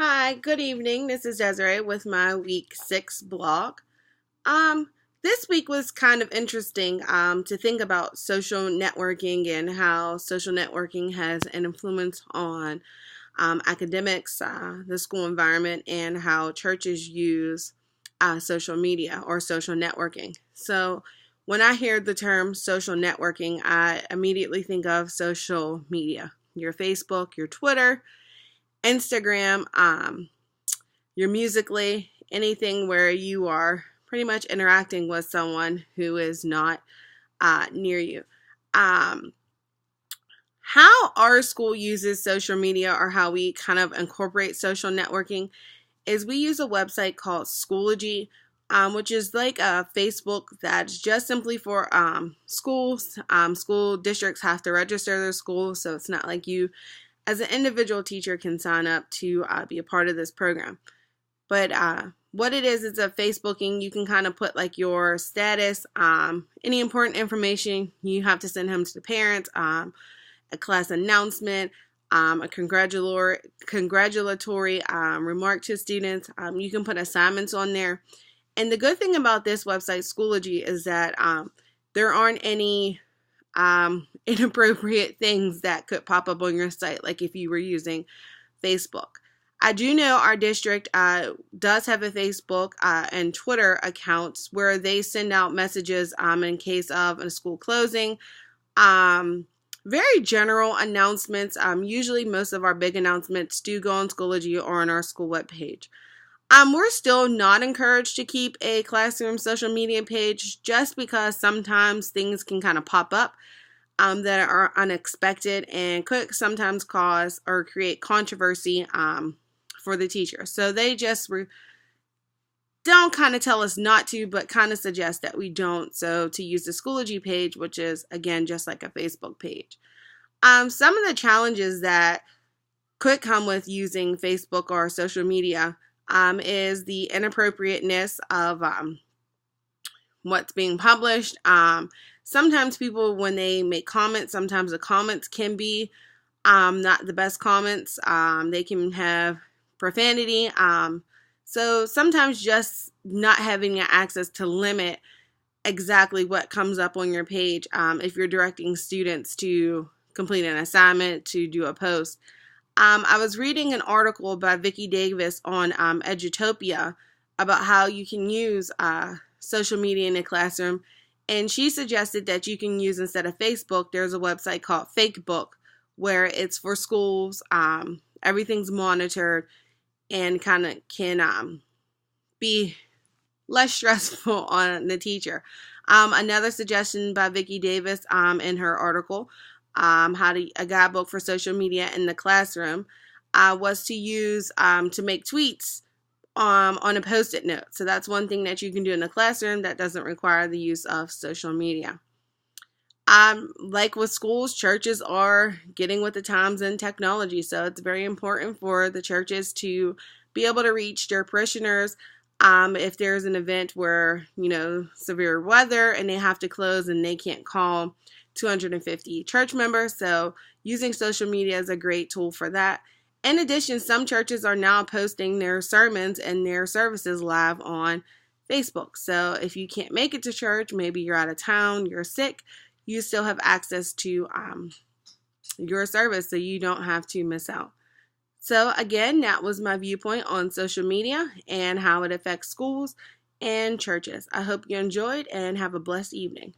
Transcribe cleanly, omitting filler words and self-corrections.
Hi, good evening. This is Desiree with my week 6 blog. Um, this week was kind of interesting to think about social networking and how social networking has an influence on academics, the school environment, and how churches use social media or social networking. So, when I hear the term social networking, I immediately think of social media, your Facebook, your Twitter, Instagram, your Musically, anything where you are pretty much interacting with someone who is not near you. Um, how our school uses social media, or how we kind of incorporate social networking, is we use a website called Schoology, which is like a Facebook that's just simply for schools. School districts have to register their schools, so it's not like you as an individual teacher can sign up to be a part of this program. But what it is, it's a Facebooking. You can kind of put like your status, any important information you have to send home to the parents, a class announcement, a congratulatory remark to students. You can put assignments on there. And the good thing about this website, Schoology, is that there aren't any inappropriate things that could pop up on your site, like if you were using Facebook. I do know our district does have a Facebook and Twitter accounts where they send out messages in case of a school closing. Very general announcements. Usually most of our big announcements do go on Schoology or on our school webpage. We're still not encouraged to keep a classroom social media page just because sometimes things can kind of pop up that are unexpected and could sometimes cause or create controversy for the teacher. So they just don't kind of tell us not to, but kind of suggest that we don't. So to use the Schoology page, which is, again, just like a Facebook page. Some of the challenges that could come with using Facebook or social media is the inappropriateness of what's being published. Sometimes people, when they make comments, sometimes the comments can be not the best comments. They can have profanity. So sometimes just not having access to limit exactly what comes up on your page if you're directing students to complete an assignment, to do a post. I was reading an article by Vicki Davis on Edutopia about how you can use social media in a classroom, and she suggested that you can use, instead of Facebook, there's a website called Fakebook where it's for schools. Everything's monitored and kind of can be less stressful on the teacher. Another suggestion by Vicki Davis in her article, a guidebook for social media in the classroom, was to use to make tweets on a post-it note. So that's one thing that you can do in the classroom that doesn't require the use of social media. Like with schools, churches are getting with the times and technology. So it's very important for the churches to be able to reach their parishioners. If there's an event where, severe weather and they have to close and they can't call 250 church members. So using social media is a great tool for that. In addition, some churches are now posting their sermons and their services live on Facebook. So if you can't make it to church, maybe you're out of town, you're sick, you still have access to your service, so you don't have to miss out. So again, that was my viewpoint on social media and how it affects schools and churches. I hope you enjoyed and have a blessed evening.